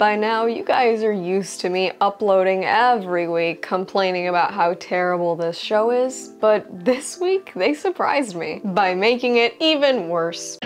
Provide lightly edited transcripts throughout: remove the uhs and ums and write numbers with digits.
By now, you guys are used to me uploading every week complaining about how terrible this show is, but this week they surprised me by making it even worse.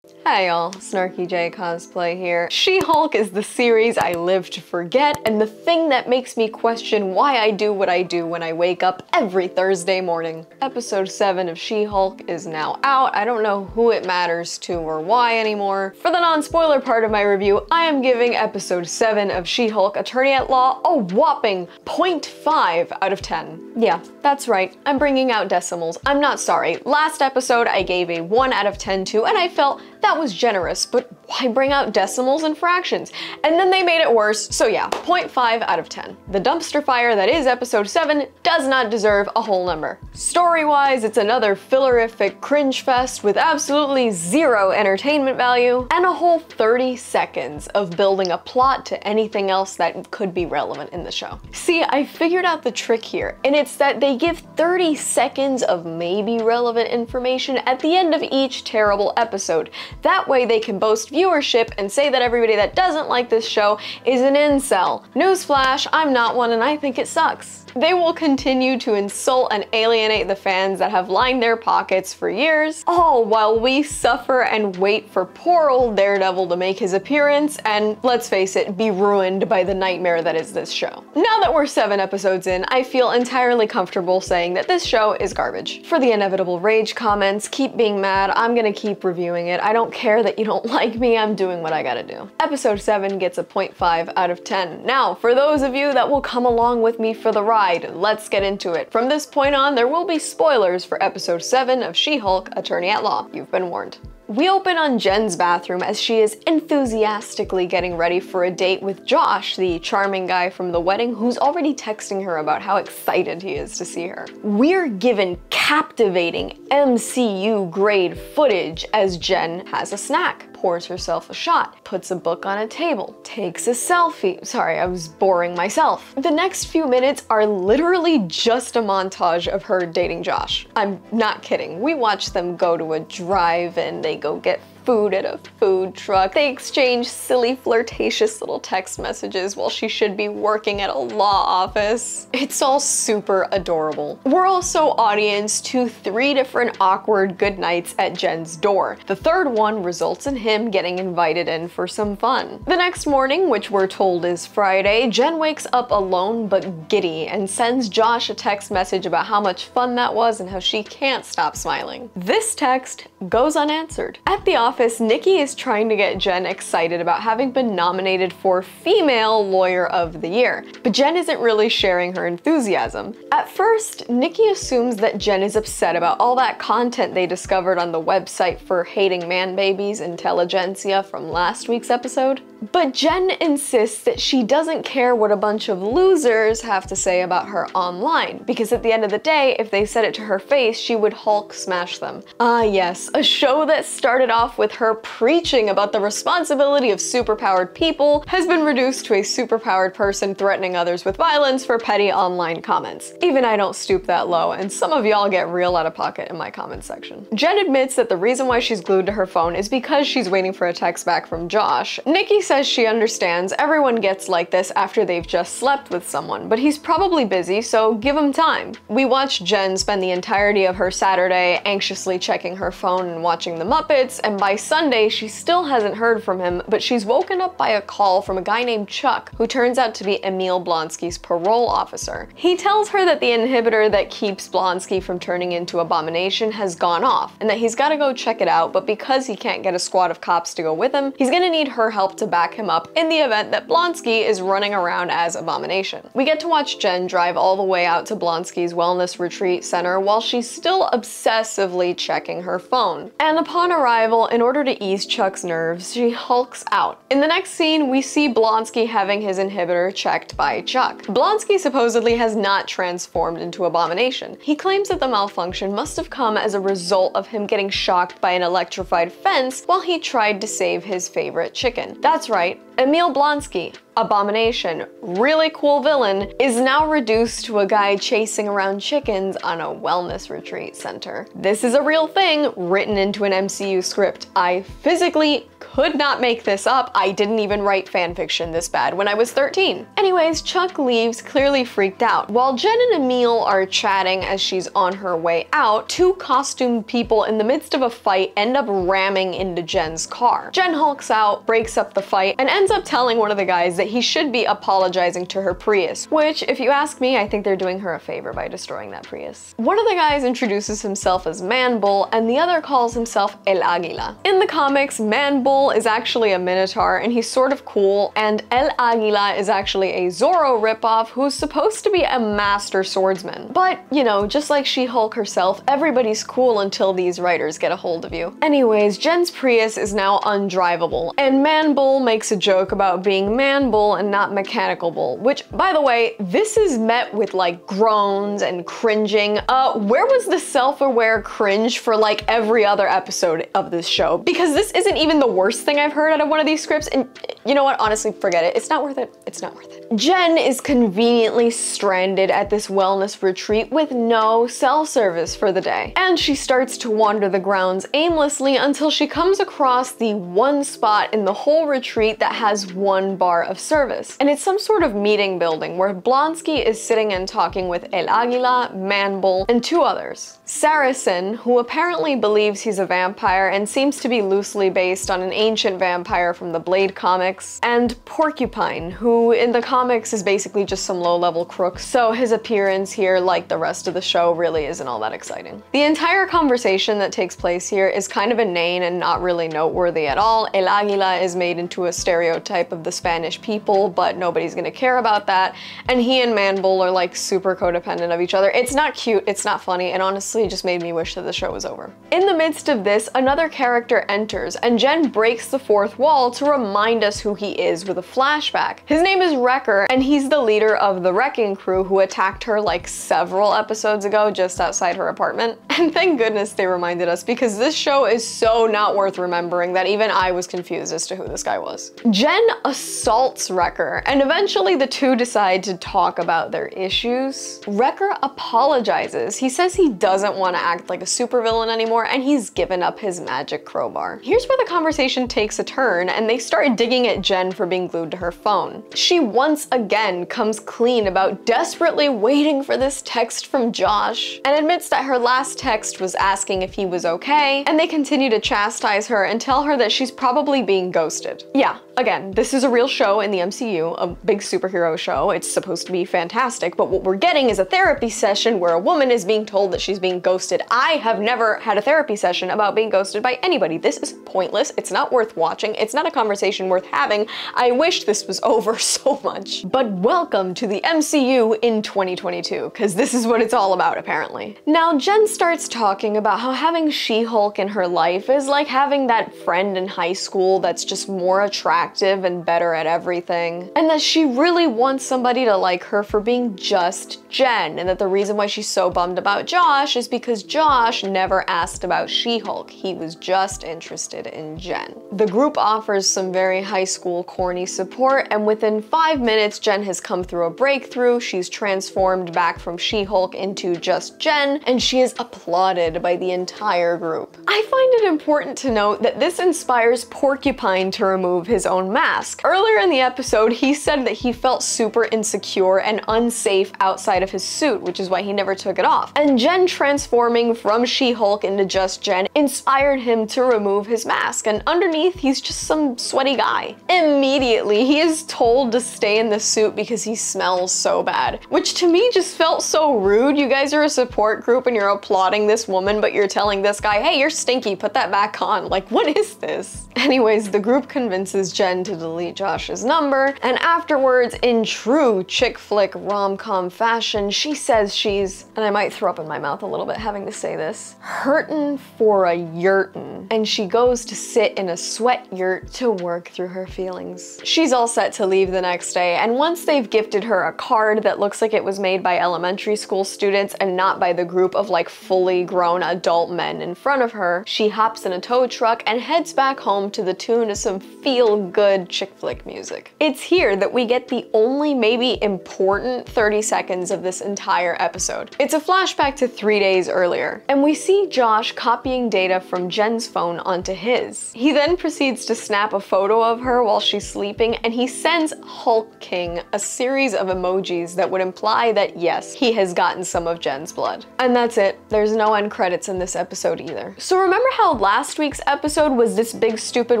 Hi y'all, Snarky J Cosplay here. She-Hulk is the series I live to forget and the thing that makes me question why I do what I do when I wake up every Thursday morning. Episode 7 of She-Hulk is now out. I don't know who it matters to or why anymore. For the non-spoiler part of my review, I am giving episode 7 of She-Hulk Attorney at Law a whopping 0.5 out of 10. Yeah, that's right, I'm bringing out decimals. I'm not sorry. Last episode I gave a 1 out of 10 to, and I felt that was generous, but why bring out decimals and fractions? And then they made it worse, so yeah, 0.5 out of 10. The dumpster fire that is episode 7 does not deserve a whole number. Story-wise, it's another fillerific cringe fest with absolutely zero entertainment value, and a whole 30 seconds of building a plot to anything else that could be relevant in the show. See, I figured out the trick here, and it's that they give 30 seconds of maybe relevant information at the end of each terrible episode. That way they can boast viewership and say that everybody that doesn't like this show is an incel. Newsflash, I'm not one and I think it sucks. They will continue to insult and alienate the fans that have lined their pockets for years, all while we suffer and wait for poor old Daredevil to make his appearance and, let's face it, be ruined by the nightmare that is this show. Now that we're 7 episodes in, I feel entirely comfortable saying that this show is garbage. For the inevitable rage comments, keep being mad, I'm gonna keep reviewing it. I don't care that you don't like me, I'm doing what I gotta do. Episode 7 gets a 0.5 out of 10. Now, for those of you that will come along with me for the ride, let's get into it. From this point on, there will be spoilers for episode 7 of She-Hulk Attorney at Law. You've been warned. We open on Jen's bathroom as she is enthusiastically getting ready for a date with Josh, the charming guy from the wedding who's already texting her about how excited he is to see her. We're given captivating MCU grade footage as Jen has a snack, pours herself a shot, puts a book on a table, takes a selfie. Sorry, I was boring myself. The next few minutes are literally just a montage of her dating Josh. I'm not kidding. We watch them go to a drive-in, they go get food at a food truck. They exchange silly, flirtatious little text messages while she should be working at a law office. It's all super adorable. We're also audience to 3 different awkward goodnights at Jen's door. The third one results in him getting invited in for some fun. The next morning, which we're told is Friday, Jen wakes up alone but giddy and sends Josh a text message about how much fun that was and how she can't stop smiling. This text goes unanswered. At the office, Nikki is trying to get Jen excited about having been nominated for Female Lawyer of the Year, but Jen isn't really sharing her enthusiasm. At first, Nikki assumes that Jen is upset about all that content they discovered on the website for hating man babies, Intelligentsia, from last week's episode. But Jen insists that she doesn't care what a bunch of losers have to say about her online, because at the end of the day, if they said it to her face, she would Hulk smash them. Ah yes, a show that started off with her preaching about the responsibility of superpowered people has been reduced to a superpowered person threatening others with violence for petty online comments. Even I don't stoop that low, and some of y'all get real out of pocket in my comment section. Jen admits that the reason why she's glued to her phone is because she's waiting for a text back from Josh. Nikki says she understands everyone gets like this after they've just slept with someone, but he's probably busy, so give him time. We watch Jen spend the entirety of her Saturday anxiously checking her phone and watching the Muppets, and by Sunday she still hasn't heard from him, but she's woken up by a call from a guy named Chuck, who turns out to be Emil Blonsky's parole officer. He tells her that the inhibitor that keeps Blonsky from turning into Abomination has gone off, and that he's gotta go check it out, but because he can't get a squad of cops to go with him, he's gonna need her help to back him up in the event that Blonsky is running around as Abomination. We get to watch Jen drive all the way out to Blonsky's wellness retreat center while she's still obsessively checking her phone. And upon arrival, in order to ease Chuck's nerves, she hulks out. In the next scene, we see Blonsky having his inhibitor checked by Chuck. Blonsky supposedly has not transformed into Abomination. He claims that the malfunction must have come as a result of him getting shocked by an electrified fence while he tried to save his favorite chicken. That's right, Emil Blonsky, abomination, really cool villain, is now reduced to a guy chasing around chickens on a wellness retreat center. This is a real thing written into an MCU script. I physically could not make this up. I didn't even write fanfiction this bad when I was 13. Anyways, Chuck leaves, clearly freaked out. While Jen and Emil are chatting as she's on her way out, two costumed people in the midst of a fight end up ramming into Jen's car. Jen hulks out, breaks up the fight, and ends up telling one of the guys that he should be apologizing to her Prius, which, if you ask me, I think they're doing her a favor by destroying that Prius. One of the guys introduces himself as Man Bull, and the other calls himself El Águila. In the comics, Man Bull is actually a minotaur, and he's sort of cool, and El Águila is actually a Zorro ripoff who's supposed to be a master swordsman. But, you know, just like She-Hulk herself, everybody's cool until these writers get a hold of you. Anyways, Jen's Prius is now undrivable, and Man Bull makes a joke about being Man Bull and not Mechanical Bull, which, by the way, this is met with like groans and cringing. Where was the self-aware cringe for like every other episode of this show? Because this isn't even the worst thing I've heard out of one of these scripts, and you know what, honestly, forget it. It's not worth it. It's not worth it. Jen is conveniently stranded at this wellness retreat with no cell service for the day, and she starts to wander the grounds aimlessly until she comes across the one spot in the whole retreat that has one bar of service. And it's some sort of meeting building where Blonsky is sitting and talking with El Águila, Man Bull, and two others. Saracen, who apparently believes he's a vampire and seems to be loosely based on an ancient vampire from the Blade comics, and Porcupine, who in the comics is basically just some low-level crook, so his appearance here, like the rest of the show, really isn't all that exciting. The entire conversation that takes place here is kind of inane and not really noteworthy at all. El Águila is made into a stereotype of the Spanish people, but nobody's gonna care about that, and he and Man Bull are like super codependent of each other. It's not cute, it's not funny, and honestly it just made me wish that the show was over. In the midst of this, another character enters, and Jen breaks the fourth wall to remind us who he is with a flashback. His name is Wrecker, and he's the leader of the Wrecking Crew who attacked her like several episodes ago just outside her apartment. And thank goodness they reminded us, because this show is so not worth remembering that even I was confused as to who this guy was. Jen assaults Wrecker, and eventually the two decide to talk about their issues. Wrecker apologizes. He says he doesn't want to act like a supervillain anymore, and he's given up his magic crowbar. Here's where the conversation takes a turn, and they start digging at Jen for being glued to her phone. She once again comes clean about desperately waiting for this text from Josh, and admits that her last text was asking if he was okay, and they continue to chastise her and tell her that she's probably being ghosted. Yeah, again, this is a real show in the MCU, a big superhero show. It's supposed to be fantastic, but what we're getting is a therapy session where a woman is being told that she's being ghosted. I have never had a therapy session about being ghosted by anybody. This is pointless. It's not worth watching. It's not a conversation worth having. I wish this was over so much. But welcome to the MCU in 2022, because this is what it's all about, apparently. Now, Jen starts talking about how having She-Hulk in her life is like having that friend in high school that's just more attractive and better at everything, and that she really wants somebody to like her for being just Jen, and that the reason why she's so bummed about Josh is because Josh never asked about She-Hulk. He was just interested in Jen. The group offers some very high school corny support, and within 5 minutes, Jen has come through a breakthrough. She's transformed back from She-Hulk into just Jen, and she is applauded by the entire group. I find it important to note that this inspires Porcupine to remove his own mask. Earlier in the episode, he said that he felt super insecure and unsafe outside of his suit, which is why he never took it off. And Jen transforming from She-Hulk into just Jen inspired him to remove his mask, and underneath he's just some sweaty guy. Immediately, he is told to stay in the suit because he smells so bad, which to me just felt so rude. You guys are a support group and you're applauding this woman, but you're telling this guy, hey, you're stinky, put that back on. Like, what is this? Anyways, the group convinces Jen to delete Josh's number, and afterwards, in true chick flick rom-com fashion, she says she's, and I might throw up in my mouth a little bit having to say this, hurtin' for a yurtin', and she goes to sit in a sweat yurt to work through her feelings. She's all set to leave the next day, and once they've gifted her a card that looks like it was made by elementary school students and not by the group of like fully grown adult men in front of her, she hops in a tow truck and heads back home to the tune of some feel-good good chick flick music. It's here that we get the only maybe important 30 seconds of this entire episode. It's a flashback to 3 days earlier, and we see Josh copying data from Jen's phone onto his. He then proceeds to snap a photo of her while she's sleeping, and he sends Hulk King a series of emojis that would imply that yes, he has gotten some of Jen's blood. And that's it. There's no end credits in this episode either. So remember how last week's episode was this big stupid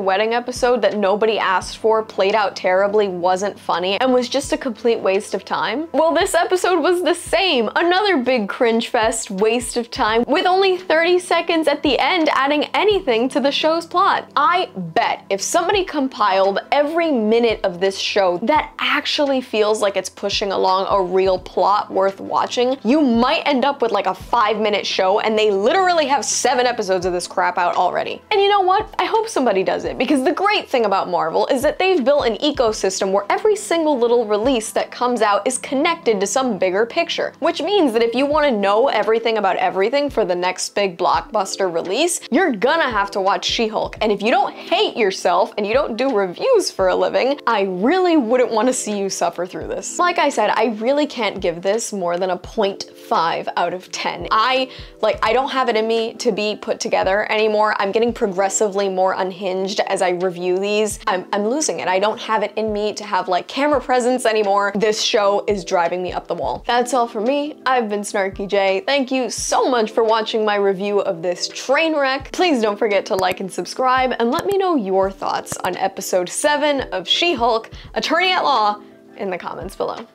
wedding episode that nobody asked for, played out terribly, wasn't funny, and was just a complete waste of time? Well, this episode was the same. Another big cringe fest, waste of time, with only 30 seconds at the end adding anything to the show's plot. I bet if somebody compiled every minute of this show that actually feels like it's pushing along a real plot worth watching, you might end up with like a 5-minute show, and they literally have 7 episodes of this crap out already. And you know what? I hope somebody does it, because the great thing about Marvel is that they've built an ecosystem where every single little release that comes out is connected to some bigger picture, which means that if you want to know everything about everything for the next big blockbuster release, you're gonna have to watch She-Hulk. And if you don't hate yourself and you don't do reviews for a living, I really wouldn't want to see you suffer through this. Like I said, I really can't give this more than a 0.5 out of 10. I don't have it in me to be put together anymore. I'm getting progressively more unhinged as I review these. I'm losing it. I don't have it in me to have like camera presence anymore. This show is driving me up the wall. That's all for me. I've been Snarky J. Thank you so much for watching my review of this train wreck. Please don't forget to like and subscribe, and let me know your thoughts on episode 7 of She-Hulk, Attorney at Law, in the comments below.